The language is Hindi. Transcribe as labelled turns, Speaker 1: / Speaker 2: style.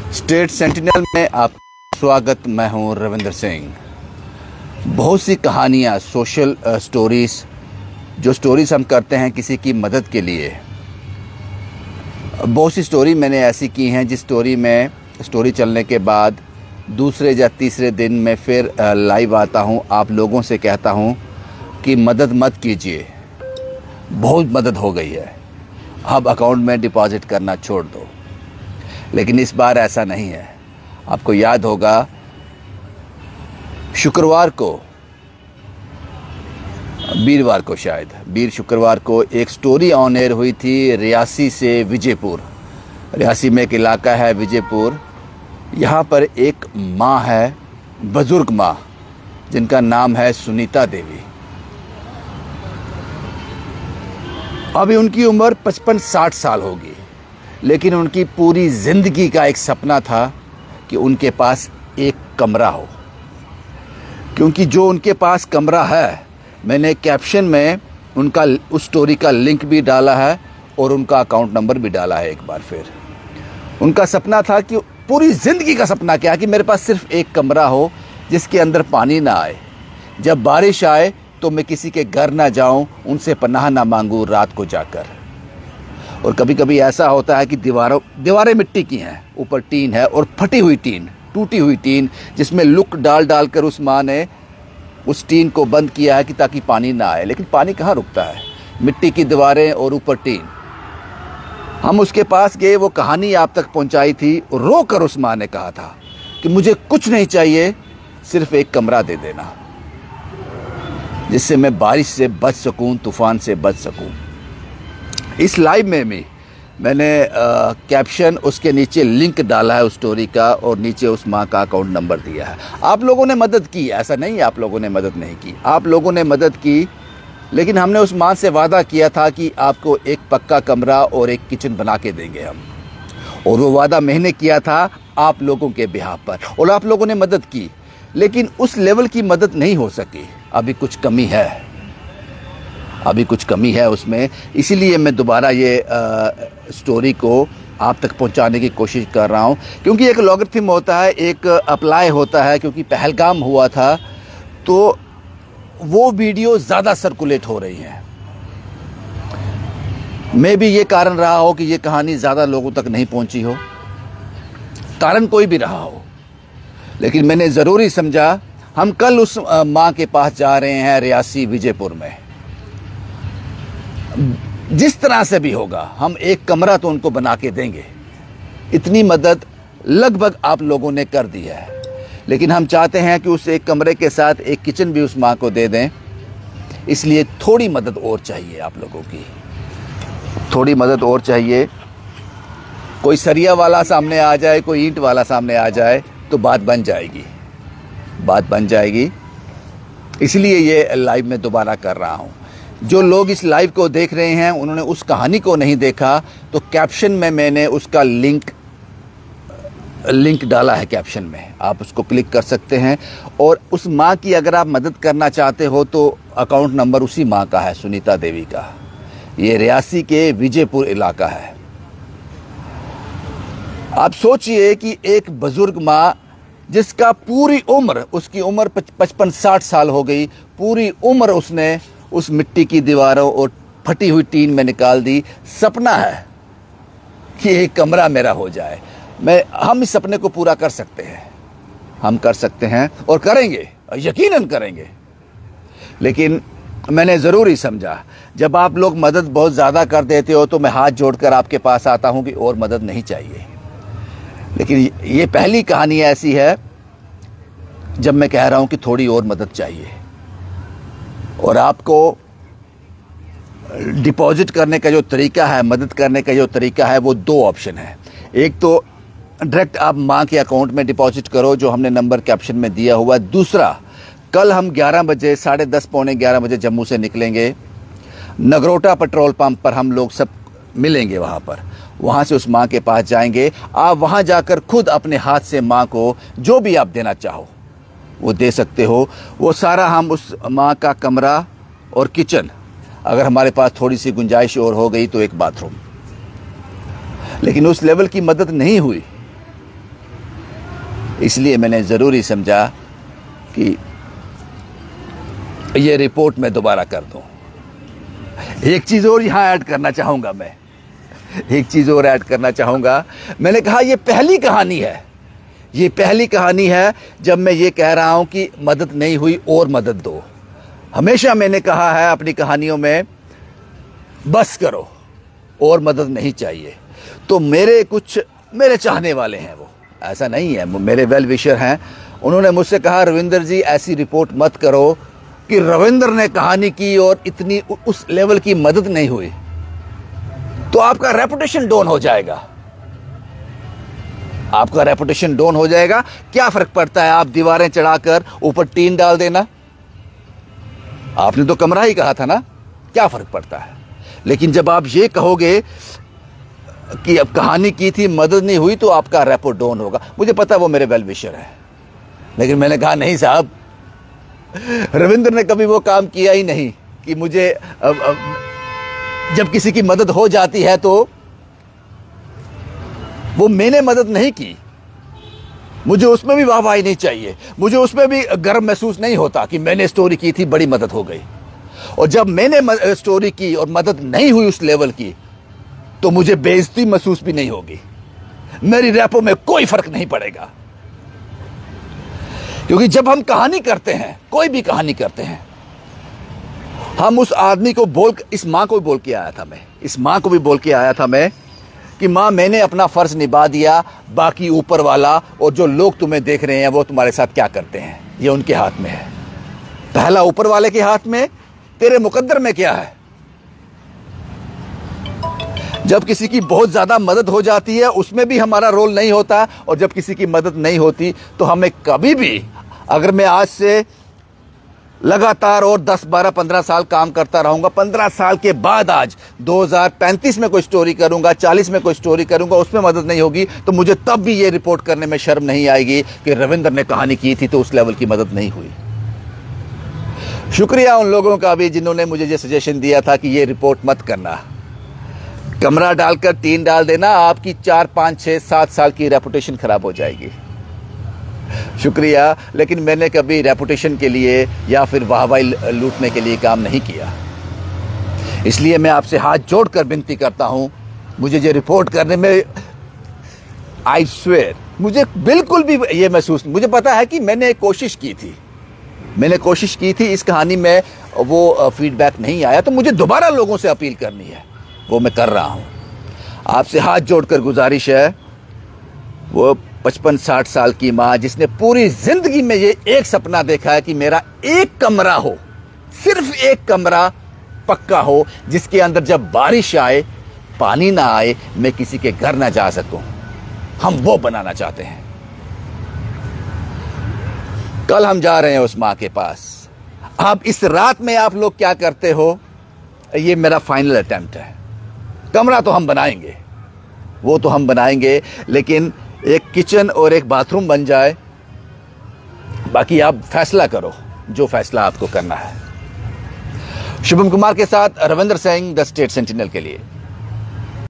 Speaker 1: स्टेट सेंटिनल में आपका स्वागत। मैं हूं रविंद्र सिंह। बहुत सी कहानियां, सोशल स्टोरीज, जो स्टोरीज हम करते हैं किसी की मदद के लिए, बहुत सी स्टोरी मैंने ऐसी की हैं जिस स्टोरी में स्टोरी चलने के बाद दूसरे या तीसरे दिन में फिर लाइव आता हूं, आप लोगों से कहता हूं कि मदद मत कीजिए, बहुत मदद हो गई है, अब अकाउंट में डिपॉजिट करना छोड़ दो। लेकिन इस बार ऐसा नहीं है। आपको याद होगा शुक्रवार को, वीरवार को, शायद शुक्रवार को एक स्टोरी ऑन एयर हुई थी रियासी से विजयपुर। रियासी में एक इलाका है विजयपुर, यहाँ पर एक माँ है, बुजुर्ग माँ, जिनका नाम है सुनीता देवी। अभी उनकी उम्र 55-60 साल होगी, लेकिन उनकी पूरी ज़िंदगी का एक सपना था कि उनके पास एक कमरा हो। क्योंकि जो उनके पास कमरा है, मैंने कैप्शन में उनका उस स्टोरी का लिंक भी डाला है और उनका अकाउंट नंबर भी डाला है। एक बार फिर उनका सपना था कि पूरी ज़िंदगी का सपना क्या है कि मेरे पास सिर्फ एक कमरा हो जिसके अंदर पानी ना आए, जब बारिश आए तो मैं किसी के घर ना जाऊं, उनसे पनाह ना मांगूं रात को जाकर। और कभी कभी ऐसा होता है कि दीवारें मिट्टी की हैं, ऊपर टीन है और फटी हुई टीन, टूटी हुई टीन, जिसमें लुक डाल कर उस माँ ने उस टीन को बंद किया है कि ताकि पानी ना आए। लेकिन पानी कहाँ रुकता है, मिट्टी की दीवारें और ऊपर टीन। हम उसके पास गए, वो कहानी आप तक पहुंचाई थी। रो कर उस माँ ने कहा था कि मुझे कुछ नहीं चाहिए, सिर्फ एक कमरा दे देना जिससे मैं बारिश से बच सकूं, तूफान से बच सकूं। इस लाइव में भी मैंने कैप्शन उसके नीचे लिंक डाला है उस स्टोरी का, और नीचे उस माँ का अकाउंट नंबर दिया है। आप लोगों ने मदद की, ऐसा नहीं आप लोगों ने मदद नहीं की, आप लोगों ने मदद की। लेकिन हमने उस माँ से वादा किया था कि आपको एक पक्का कमरा और एक किचन बना के देंगे हम, और वो वादा मैंने किया था आप लोगों के बिहाफ पर, और आप लोगों ने मदद की। लेकिन उस लेवल की मदद नहीं हो सकी, अभी कुछ कमी है, अभी कुछ कमी है उसमें। इसीलिए मैं दोबारा ये स्टोरी को आप तक पहुंचाने की कोशिश कर रहा हूं, क्योंकि एक लॉगरिथम होता है, एक अप्लाई होता है। क्योंकि पहलगाम हुआ था तो वो वीडियो ज़्यादा सर्कुलेट हो रही हैं। मैं भी ये कारण रहा हो कि ये कहानी ज़्यादा लोगों तक नहीं पहुंची हो, कारण कोई भी रहा हो, लेकिन मैंने ज़रूरी समझा। हम कल उस माँ के पास जा रहे हैं रियासी विजयपुर में। जिस तरह से भी होगा हम एक कमरा तो उनको बना के देंगे। इतनी मदद लगभग आप लोगों ने कर दी है, लेकिन हम चाहते हैं कि उस एक कमरे के साथ एक किचन भी उस माँ को दे दें। इसलिए थोड़ी मदद और चाहिए आप लोगों की, थोड़ी मदद और चाहिए। कोई सरिया वाला सामने आ जाए, कोई ईंट वाला सामने आ जाए तो बात बन जाएगी, बात बन जाएगी। इसलिए ये लाइव में दोबारा कर रहा हूँ। जो लोग इस लाइव को देख रहे हैं उन्होंने उस कहानी को नहीं देखा, तो कैप्शन में मैंने उसका लिंक डाला है। कैप्शन में आप उसको क्लिक कर सकते हैं। और उस माँ की अगर आप मदद करना चाहते हो तो अकाउंट नंबर उसी माँ का है, सुनीता देवी का। ये रियासी के विजयपुर इलाका है। आप सोचिए कि एक बुजुर्ग माँ जिसका पूरी उम्र, उसकी उम्र 55-60 साल हो गई, पूरी उम्र उसने उस मिट्टी की दीवारों और फटी हुई टीन में निकाल दी। सपना है कि एक कमरा मेरा हो जाए। हम इस सपने को पूरा कर सकते हैं, हम कर सकते हैं और करेंगे, यकीनन करेंगे। लेकिन मैंने ज़रूरी समझा, जब आप लोग मदद बहुत ज़्यादा कर देते हो तो मैं हाथ जोड़कर आपके पास आता हूं कि और मदद नहीं चाहिए। लेकिन ये पहली कहानी ऐसी है जब मैं कह रहा हूं कि थोड़ी और मदद चाहिए। और आपको डिपॉजिट करने का जो तरीका है, मदद करने का जो तरीका है, वो दो ऑप्शन है। एक तो डायरेक्ट आप माँ के अकाउंट में डिपॉजिट करो, जो हमने नंबर कैप्शन में दिया हुआ है। दूसरा, कल हम 11 बजे, 10:30 पौने 11 बजे जम्मू से निकलेंगे। नगरोटा पेट्रोल पंप पर हम लोग सब मिलेंगे वहाँ से उस माँ के पास जाएंगे। आप वहाँ जाकर खुद अपने हाथ से माँ को जो भी आप देना चाहो वो दे सकते हो। वो सारा हम उस माँ का कमरा और किचन, अगर हमारे पास थोड़ी सी गुंजाइश और हो गई तो एक बाथरूम, लेकिन उस लेवल की मदद नहीं हुई। इसलिए मैंने ज़रूरी समझा कि ये रिपोर्ट मैं दोबारा कर दूं। एक चीज़ और यहाँ ऐड करना चाहूँगा मैं, एक चीज़ और ऐड करना चाहूँगा। मैंने कहा ये पहली कहानी है, ये पहली कहानी है जब मैं ये कह रहा हूँ कि मदद नहीं हुई और मदद दो। हमेशा मैंने कहा है अपनी कहानियों में बस करो और मदद नहीं चाहिए। तो मेरे चाहने वाले हैं, वो ऐसा नहीं है, मेरे वेल विशर हैं, उन्होंने मुझसे कहा रविंदर जी ऐसी रिपोर्ट मत करो कि रविंदर ने कहानी की और इतनी उस लेवल की मदद नहीं हुई, तो आपका रेपुटेशन डाउन हो जाएगा, आपका रेपुटेशन डाउन हो जाएगा। क्या फर्क पड़ता है आप दीवारें चढ़ाकर ऊपर टीन डाल देना, आपने तो कमरा ही कहा था ना, क्या फर्क पड़ता है। लेकिन जब आप ये कहोगे कि अब कहानी की थी मदद नहीं हुई तो आपका रेपो डाउन होगा। मुझे पता वो मेरे वेल विशर है, लेकिन मैंने कहा नहीं साहब, रविंद्र ने कभी वो काम किया ही नहीं कि मुझे जब किसी की मदद हो जाती है तो वो मैंने मदद नहीं की, मुझे उसमें भी वाहवाही नहीं चाहिए, मुझे उसमें भी गर्व महसूस नहीं होता कि मैंने स्टोरी की थी बड़ी मदद हो गई। और जब मैंने स्टोरी की और मदद नहीं हुई उस लेवल की तो मुझे बेइज्जती महसूस भी नहीं होगी, मेरी रैपो में कोई फर्क नहीं पड़ेगा। क्योंकि जब हम कहानी करते हैं, कोई भी कहानी करते हैं, हम उस आदमी को इस माँ को भी बोल के आया था मैं, इस माँ को भी बोल के आया था मैं कि माँ मैंने अपना फर्ज निभा दिया, बाकी ऊपर वाला और जो लोग तुम्हें देख रहे हैं वो तुम्हारे साथ क्या करते हैं ये उनके हाथ में है। पहला ऊपर वाले के हाथ में, तेरे मुकद्दर में क्या है। जब किसी की बहुत ज्यादा मदद हो जाती है उसमें भी हमारा रोल नहीं होता, और जब किसी की मदद नहीं होती तो हमें कभी भी, अगर मैं आज से लगातार और 10, 12, 15 साल काम करता रहूंगा, 15 साल के बाद आज 2035 में कोई स्टोरी करूंगा, 40 में कोई स्टोरी करूंगा, उसमें मदद नहीं होगी तो मुझे तब भी ये रिपोर्ट करने में शर्म नहीं आएगी कि रविंद्र ने कहानी की थी तो उस लेवल की मदद नहीं हुई। शुक्रिया उन लोगों का भी जिन्होंने मुझे ये सजेशन दिया था कि ये रिपोर्ट मत करना, कमरा डालकर टीन डाल देना, आपकी 4, 5, 6, 7 साल की रेपुटेशन खराब हो जाएगी। शुक्रिया, लेकिन मैंने कभी रेपुटेशन के लिए या फिर वाहवाही लूटने के लिए काम नहीं किया। इसलिए मैं आपसे हाथ जोड़कर विनती करता हूं, मुझे ये रिपोर्ट करने में आई स्वेयर मुझे बिल्कुल भी ये महसूस, मुझे पता है कि मैंने कोशिश की थी, इस कहानी में वो फीडबैक नहीं आया, तो मुझे दोबारा लोगों से अपील करनी है, वो मैं कर रहा हूं। आपसे हाथ जोड़कर गुजारिश है, वो 55-60 साल की माँ जिसने पूरी जिंदगी में ये एक सपना देखा है कि मेरा एक कमरा हो, सिर्फ एक कमरा पक्का हो, जिसके अंदर जब बारिश आए पानी ना आए, मैं किसी के घर ना जा सकूं, हम वो बनाना चाहते हैं। कल हम जा रहे हैं उस माँ के पास। अब इस रात में आप लोग क्या करते हो, ये मेरा फाइनल अटेम्प्ट है। कमरा तो हम बनाएंगे, वो तो हम बनाएंगे, लेकिन एक किचन और एक बाथरूम बन जाए, बाकी आप फैसला करो जो फैसला आपको करना है। शुभम कुमार के साथ Ravinder Singh, the state sentinel के लिए।